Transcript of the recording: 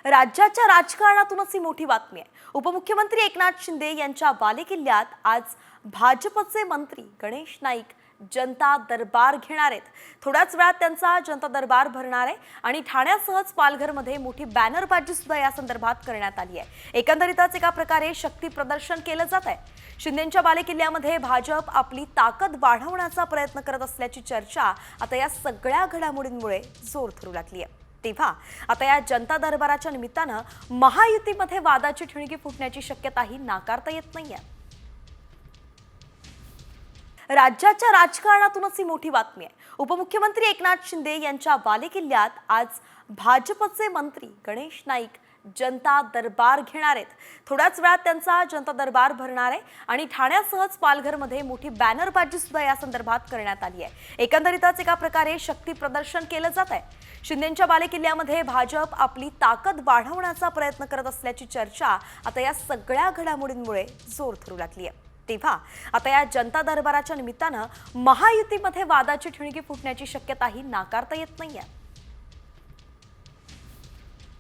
राज्याच्या राजकारणातूनच ही मोठी बातमी आहे। उपमुख्यमंत्री एकनाथ शिंदे यांच्या बालेकिल्ल्यात आज भाजपचे मंत्री गणेश नाईक जनता दरबार घेणार आहेत। थोड्याच वेळात त्यांचा जनता दरबार भरणार आहे आणि ठाण्यासहच पालघरमध्ये मोठी बॅनरबाजी सुद्धा या संदर्भात करण्यात आली आहे। एकंदरीतच एका प्रकारे शक्ती प्रदर्शन केलं जात आहे। शिंदेंच्या बालेकिल्ल्यामध्ये भाजप आपली ताकद वाढवण्याचा प्रयत्न करत असल्याची चर्चा आता या सगळ्या घडामोडींमुळे जोर धरू लागली आहे। तेव्हा आता या जनता दरबाराच्या निमित्तानं महायुतीमध्ये वादाची ठिणगी फुटण्याची शक्यताही नाकारता येत नाहीये। राज्याच्या राजकारणातूनच ही मोठी बातमी आहे। उपमुख्यमंत्री एकनाथ शिंदे यांच्या बालेकिल्ल्यात आज भाजपचे मंत्री गणेश नाईक जनता दरबार घेणार आहेत। थोड्याच वेळात त्यांचा जनता दरबार भरणार आहे आणि ठाण्यासहच पालघरमध्ये मोठी बॅनरबाजी सुद्धा या संदर्भात करण्यात आली आहे। एकंदरीतच एका प्रकारे शक्ती प्रदर्शन केलं जात आहे। शिंदेंच्या बालेकिल्ल्यामध्ये भाजप आपली ताकद वाढवण्याचा प्रयत्न करत असल्याची चर्चा आता या सगळ्या घडामोडींमुळे जोर धरू लागली आहे। तेव्हा आता या जनता दरबाराच्या निमित्तानं महायुतीमध्ये वादाची ठिणगी फुटण्याची शक्यताही नाकारता येत नाहीये।